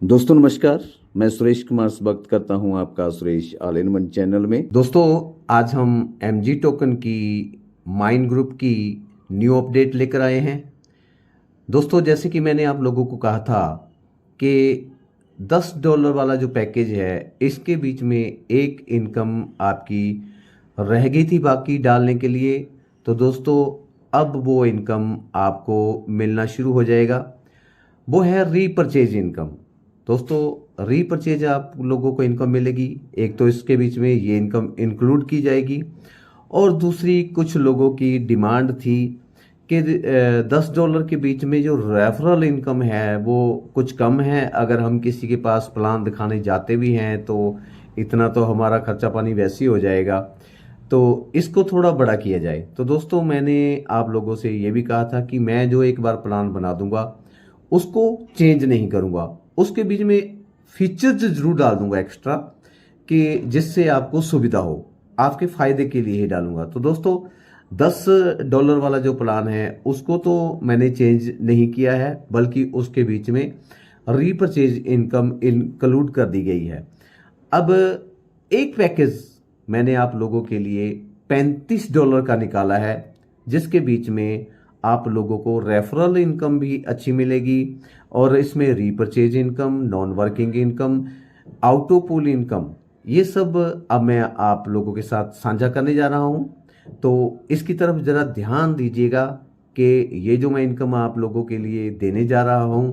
दोस्तों नमस्कार। मैं सुरेश कुमार स्वागत करता हूं आपका Suresh all in one channel में। दोस्तों आज हम एमजी टोकन की माइन ग्रुप की न्यू अपडेट लेकर आए हैं। दोस्तों जैसे कि मैंने आप लोगों को कहा था कि $10 वाला जो पैकेज है इसके बीच में एक इनकम आपकी रह गई थी बाकी डालने के लिए। तो दोस्तों अब वो इनकम आपको मिलना शुरू हो जाएगा, वो है रीपरचेज इनकम। दोस्तों रीपरचेज आप लोगों को इनकम मिलेगी, एक तो इसके बीच में ये इनकम इंक्लूड की जाएगी और दूसरी कुछ लोगों की डिमांड थी कि $10 के बीच में जो रेफरल इनकम है वो कुछ कम है। अगर हम किसी के पास प्लान दिखाने जाते भी हैं तो इतना तो हमारा खर्चा पानी वैसे ही हो जाएगा, तो इसको थोड़ा बड़ा किया जाए। तो दोस्तों मैंने आप लोगों से ये भी कहा था कि मैं जो एक बार प्लान बना दूंगा उसको चेंज नहीं करूंगा, उसके बीच में फीचर्स जरूर डाल दूंगा एक्स्ट्रा कि जिससे आपको सुविधा हो, आपके फायदे के लिए ही डालूंगा। तो दोस्तों $10 वाला जो प्लान है उसको तो मैंने चेंज नहीं किया है, बल्कि उसके बीच में रीपरचेज इनकम इंक्लूड कर दी गई है। अब एक पैकेज मैंने आप लोगों के लिए $35 का निकाला है, जिसके बीच में आप लोगों को रेफरल इनकम भी अच्छी मिलेगी और इसमें repurchase income, non working income, auto pool income, ये सब अब मैं आप लोगों के साथ साझा करने जा रहा हूं। तो इसकी तरफ ज़रा ध्यान दीजिएगा कि ये जो मैं इनकम आप लोगों के लिए देने जा रहा हूं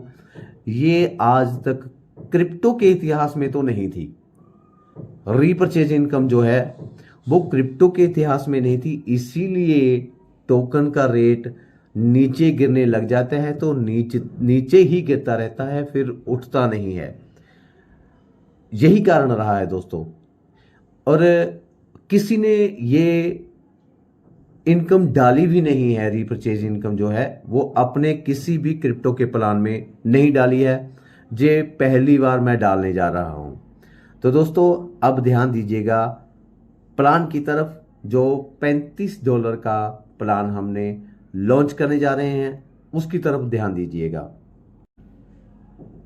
ये आज तक क्रिप्टो के इतिहास में तो नहीं थी। रीपरचेज इनकम जो है वो क्रिप्टो के इतिहास में नहीं थी, इसीलिए टोकन का रेट नीचे गिरने लग जाता है तो नीचे नीचे ही गिरता रहता है, फिर उठता नहीं है। यही कारण रहा है दोस्तों। और किसी ने ये इनकम डाली भी नहीं है, रीपरचेज इनकम जो है वो अपने किसी भी क्रिप्टो के प्लान में नहीं डाली है, ये पहली बार मैं डालने जा रहा हूं। तो दोस्तों अब ध्यान दीजिएगा प्लान की तरफ। जो $35 का प्लान हमने लॉन्च करने जा रहे हैं उसकी तरफ ध्यान दीजिएगा।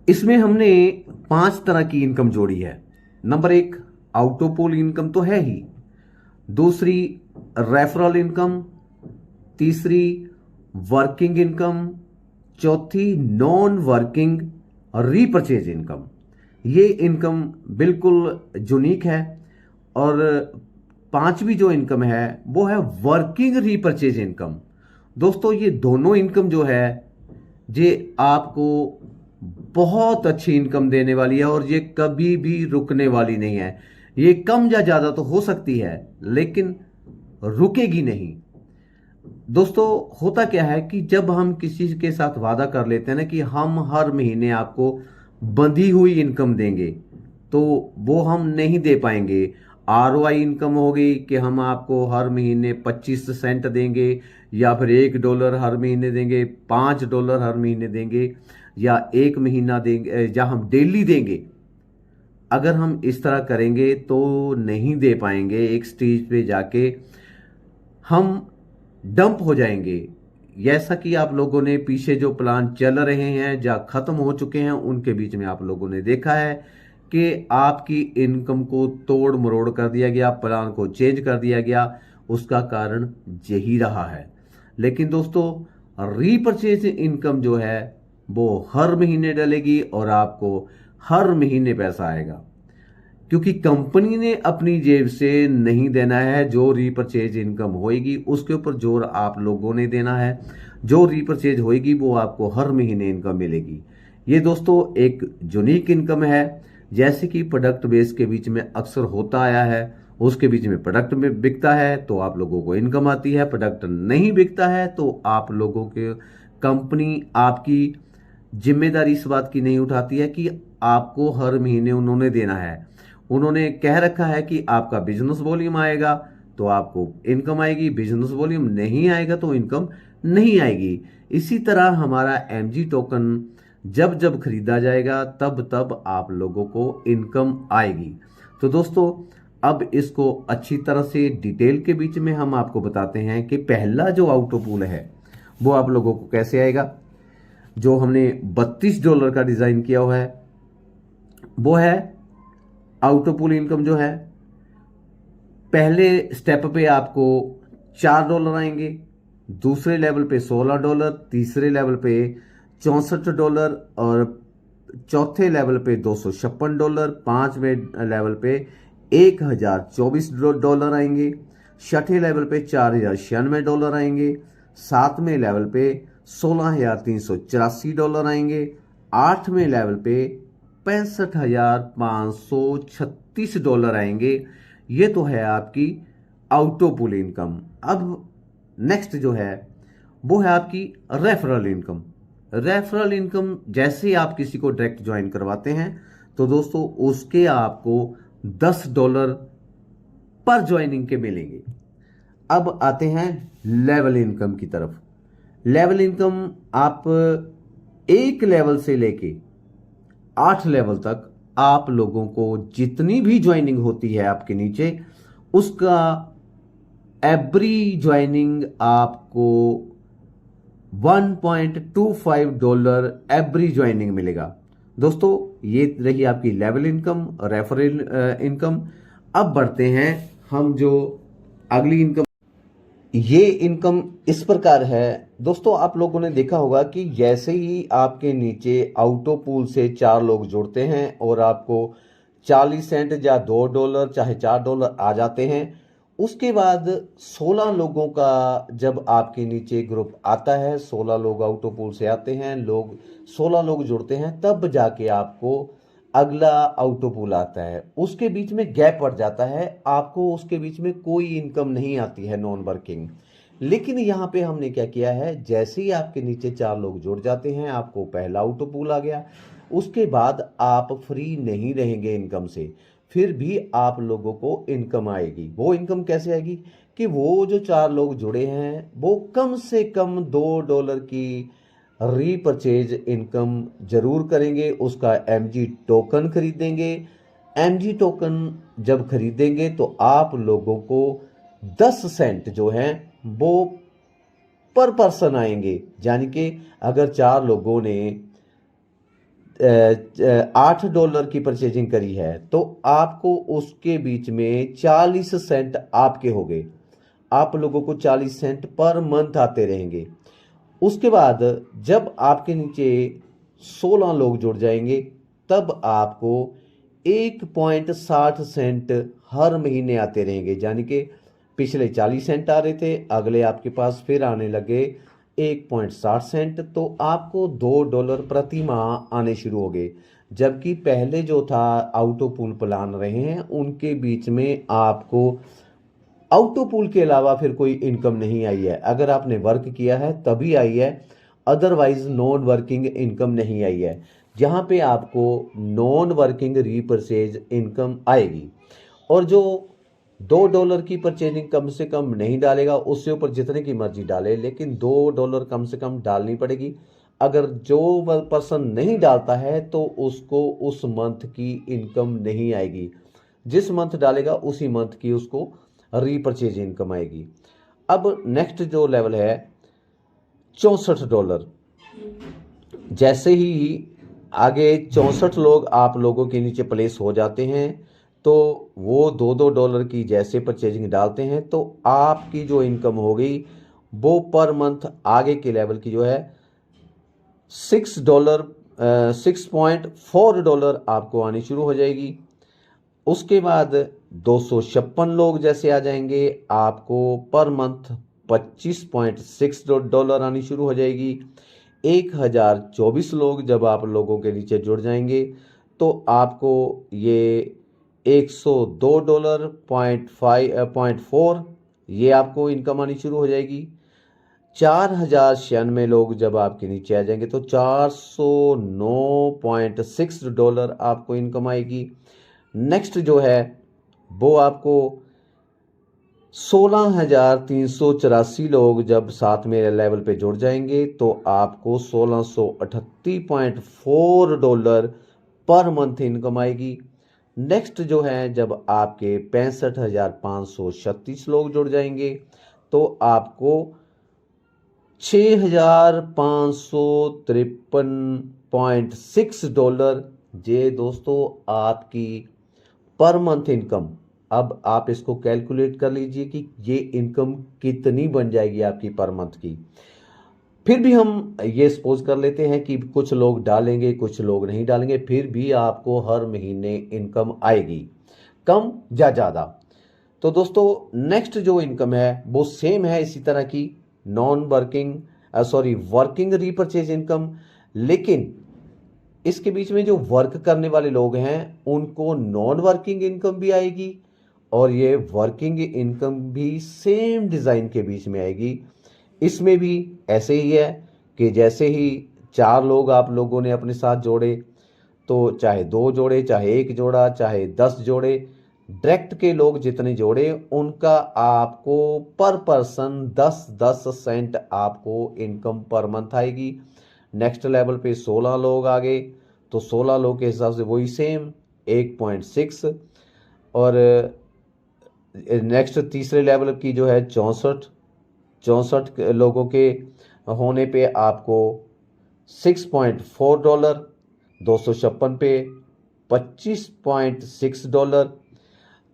इसमें हमने 5 तरह की इनकम जोड़ी है। नंबर 1 आउटोपोल इनकम तो है ही, दूसरी रेफरल इनकम, तीसरी वर्किंग इनकम, चौथी नॉन वर्किंग रीपरचेज इनकम। ये इनकम बिल्कुल यूनिक है। और पांचवी जो इनकम है वो है वर्किंग रीपरचेज इनकम। दोस्तों ये दोनों इनकम जो है ये आपको बहुत अच्छी इनकम देने वाली है और ये कभी भी रुकने वाली नहीं है। ये कम या ज्यादा तो हो सकती है लेकिन रुकेगी नहीं। दोस्तों होता क्या है कि जब हम किसी के साथ वादा कर लेते हैं ना कि हम हर महीने आपको बंधी हुई इनकम देंगे, तो वो हम नहीं दे पाएंगे। आरओआई इनकम हो गई कि हम आपको हर महीने 25 सेंट देंगे, या फिर $1 हर महीने देंगे, $5 हर महीने देंगे, या एक महीना देंगे, या हम डेली देंगे। अगर हम इस तरह करेंगे तो नहीं दे पाएंगे, एक स्टेज पे जाके हम डंप हो जाएंगे। जैसा कि आप लोगों ने पीछे जो प्लान चल रहे हैं या खत्म हो चुके हैं उनके बीच में आप लोगों ने देखा है कि आपकी इनकम को तोड़ मरोड़ कर दिया गया, प्लान को चेंज कर दिया गया। उसका कारण यही रहा है। लेकिन दोस्तों रीपरचेज इनकम जो है वो हर महीने डलेगी और आपको हर महीने पैसा आएगा, क्योंकि कंपनी ने अपनी जेब से नहीं देना है। जो रीपरचेज इनकम होएगी उसके ऊपर जोर आप लोगों ने देना है। जो रीपरचेज होएगी वो आपको हर महीने इनकम मिलेगी। ये दोस्तों एक यूनिक इनकम है। जैसे कि प्रोडक्ट बेस के बीच में अक्सर होता आया है, उसके बीच में प्रोडक्ट में बिकता है तो आप लोगों को इनकम आती है, प्रोडक्ट नहीं बिकता है तो आप लोगों के कंपनी आपकी जिम्मेदारी इस बात की नहीं उठाती है कि आपको हर महीने उन्होंने देना है। उन्होंने कह रखा है कि आपका बिजनेस वॉल्यूम आएगा तो आपको इनकम आएगी, बिजनेस वॉल्यूम नहीं आएगा तो इनकम नहीं आएगी। इसी तरह हमारा एमजी टोकन जब जब खरीदा जाएगा तब तब आप लोगों को इनकम आएगी। तो दोस्तों अब इसको अच्छी तरह से डिटेल के बीच में हम आपको बताते हैं कि पहला जो आउटो पूल है वो आप लोगों को कैसे आएगा। जो हमने $32 का डिजाइन किया हुआ है वो है आउटोपूल इनकम जो है, पहले स्टेप पे आपको $4 आएंगे, दूसरे लेवल पे $16, तीसरे लेवल पे $64 और चौथे लेवल पे $256, पांचवें लेवल पे $1024 आएंगे, छठे लेवल पे $4096 आएंगे, सातवें लेवल पे $16,384 आएंगे, आठवें लेवल पे $65,536 आएंगे। ये तो है आपकी आउटोपूल इनकम। अब नेक्स्ट जो है वो है आपकी रेफरल इनकम। रेफरल इनकम जैसे आप किसी को डायरेक्ट ज्वाइन करवाते हैं तो दोस्तों उसके आपको $10 पर ज्वाइनिंग के मिलेंगे। अब आते हैं लेवल इनकम की तरफ। लेवल इनकम आप एक लेवल से लेके 8 लेवल तक आप लोगों को जितनी भी ज्वाइनिंग होती है आपके नीचे, उसका एवरी ज्वाइनिंग आपको $1.25 एवरी ज्वाइनिंग मिलेगा। दोस्तों ये रही आपकी लेवल इनकम, रेफरल इनकम। अब बढ़ते हैं हम जो अगली इनकम। ये इनकम इस प्रकार है दोस्तों, आप लोगों ने देखा होगा कि जैसे ही आपके नीचे आउटोपूल से 4 लोग जुड़ते हैं और आपको 40 सेंट या $2 चाहे $4 आ जाते हैं, उसके बाद 16 लोगों का जब आपके नीचे ग्रुप आता है, 16 लोग आउटोपूल से आते हैं, 16 लोग जुड़ते हैं, तब जाके आपको अगला आउटोपूल आता है। उसके बीच में गैप पड़ जाता है, आपको उसके बीच में कोई इनकम नहीं आती है नॉन वर्किंग। लेकिन यहाँ पे हमने क्या किया है, जैसे ही आपके नीचे 4 लोग जुड़ जाते हैं, आपको पहला आउटोपूल आ गया, उसके बाद आप फ्री नहीं रहेंगे इनकम से, फिर भी आप लोगों को इनकम आएगी। वो इनकम कैसे आएगी कि वो जो 4 लोग जुड़े हैं वो कम से कम $2 की रीपरचेज इनकम जरूर करेंगे, उसका एमजी टोकन खरीदेंगे। एमजी टोकन जब खरीदेंगे तो आप लोगों को 10 सेंट जो है वो पर पर्सन आएंगे। यानी कि अगर 4 लोगों ने $8 की परचेजिंग करी है तो आपको उसके बीच में 40 सेंट आपके हो गए, आप लोगों को 40 सेंट पर मंथ आते रहेंगे। उसके बाद जब आपके नीचे 16 लोग जुड़ जाएंगे तब आपको 1.60 सेंट हर महीने आते रहेंगे। यानी कि पिछले 40 सेंट आ रहे थे, अगले आपके पास फिर आने लगे 1.60 सेंट, तो आपको $2 प्रति माह आने शुरू हो गए। जबकि पहले जो था आउटोपूल प्लान रहे हैं उनके बीच में आपको आउटोपूल के अलावा फिर कोई इनकम नहीं आई है। अगर आपने वर्क किया है तभी आई है, अदरवाइज नॉन वर्किंग इनकम नहीं आई है। जहां पे आपको नॉन वर्किंग रीपरचेज इनकम आएगी। और जो $2 की परचेजिंग कम से कम नहीं डालेगा, उससे ऊपर जितने की मर्जी डाले, लेकिन $2 कम से कम डालनी पड़ेगी। अगर जो पर्सन नहीं डालता है तो उसको उस मंथ की इनकम नहीं आएगी। जिस मंथ डालेगा उसी मंथ की उसको रीपरचेज इनकम आएगी। अब नेक्स्ट जो लेवल है $64। जैसे ही आगे 64 लोग आप लोगों के नीचे प्लेस हो जाते हैं तो वो $2 की जैसे परचेजिंग डालते हैं तो आपकी जो इनकम हो गई वो पर मंथ आगे के लेवल की जो है $6.4 आपको आनी शुरू हो जाएगी। उसके बाद 256 लोग जैसे आ जाएंगे, आपको पर मंथ $25.6 आनी शुरू हो जाएगी। 1024 लोग जब आप लोगों के नीचे जुड़ जाएंगे तो आपको ये $102.4 ये आपको इनकम आनी शुरू हो जाएगी। 4096 लोग जब आपके नीचे आ जाएंगे तो $409.6 आपको इनकम आएगी। नेक्स्ट जो है वो आपको 16,384 लोग जब साथ में लेवल पे जुड़ जाएंगे तो आपको $1638.4 पर मंथ इनकम आएगी। नेक्स्ट जो है जब आपके 65,536 लोग जुड़ जाएंगे तो आपको $6,553.6 ये दोस्तों आपकी पर मंथ इनकम, अब आप इसको कैलकुलेट कर लीजिए कि ये इनकम कितनी बन जाएगी आपकी पर मंथ की। फिर भी हम ये सपोज कर लेते हैं कि कुछ लोग डालेंगे, कुछ लोग नहीं डालेंगे, फिर भी आपको हर महीने इनकम आएगी, कम या ज़्यादा। तो दोस्तों नेक्स्ट जो इनकम है वो सेम है इसी तरह की, non working working repurchase income, लेकिन इसके बीच में जो वर्क करने वाले लोग हैं उनको नॉन वर्किंग इनकम भी आएगी और ये वर्किंग इनकम भी सेम डिज़ाइन के बीच में आएगी। इसमें भी ऐसे ही है कि जैसे ही 4 लोग आप लोगों ने अपने साथ जोड़े, तो चाहे 2 जोड़े, चाहे 1 जोड़ा, चाहे 10 जोड़े, डायरेक्ट के लोग जितने जोड़े उनका आपको पर पर्सन 10-10 सेंट आपको इनकम पर मंथ आएगी। नेक्स्ट लेवल पे 16 लोग आ गए तो 16 लोग के हिसाब से वही सेम 1.6, और नेक्स्ट तीसरे लेवल की जो है 64 लोगों के होने पे आपको $6.4, 256 पे $25.6,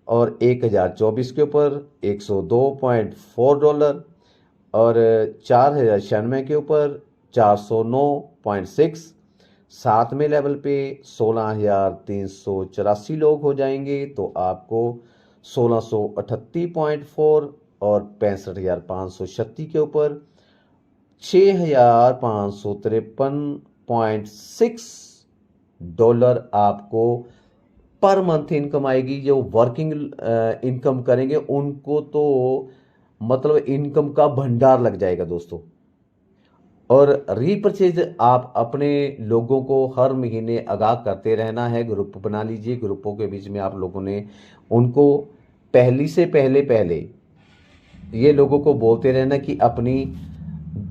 और 1024 के ऊपर $102.4, और 4096 के ऊपर 409.6। 7वें लेवल पे 16,384 लोग हो जाएंगे तो आपको 1638.4, और 65,536 के ऊपर $6,553.6 आपको पर मंथ इनकम आएगी। जो वर्किंग इनकम करेंगे उनको तो मतलब इनकम का भंडार लग जाएगा दोस्तों। और रीपरचेज आप अपने लोगों को हर महीने आगाह करते रहना है, ग्रुप बना लीजिए, ग्रुपों के बीच में आप लोगों ने उनको पहले ये लोगों को बोलते रहना कि अपनी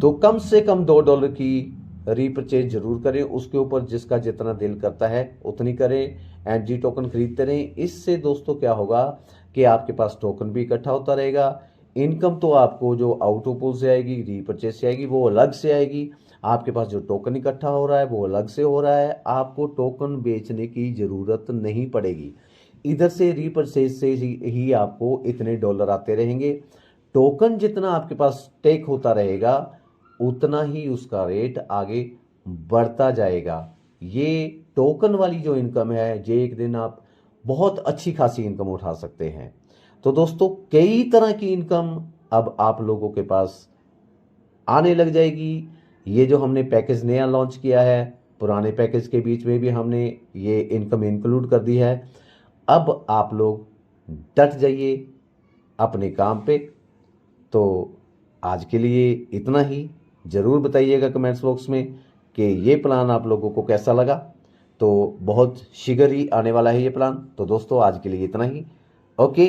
कम से कम $2 की रीपरचेज जरूर करें, उसके ऊपर जिसका जितना दिल करता है उतनी करें, एनजी टोकन खरीदते रहें। इससे दोस्तों क्या होगा कि आपके पास टोकन भी इकट्ठा होता रहेगा, इनकम तो आपको जो आउटोपुल से आएगी, रीपरचेज से आएगी, वो अलग से आएगी। आपके पास जो टोकन इकट्ठा हो रहा है वो अलग से हो रहा है, आपको टोकन बेचने की ज़रूरत नहीं पड़ेगी। इधर से रीपरचेज से ही आपको इतने डॉलर आते रहेंगे। टोकन जितना आपके पास टेक होता रहेगा उतना ही उसका रेट आगे बढ़ता जाएगा। ये टोकन वाली जो इनकम है ये एक दिन आप बहुत अच्छी खासी इनकम उठा सकते हैं। तो दोस्तों कई तरह की इनकम अब आप लोगों के पास आने लग जाएगी। ये जो हमने पैकेज नया लॉन्च किया है, पुराने पैकेज के बीच में भी हमने ये इनकम इंक्लूड कर दी है। अब आप लोग डट जाइए अपने काम पे। तो आज के लिए इतना ही। ज़रूर बताइएगा कमेंट्स बॉक्स में कि ये प्लान आप लोगों को कैसा लगा। तो बहुत शीघ्र ही आने वाला है ये प्लान। तो दोस्तों आज के लिए इतना ही। ओके।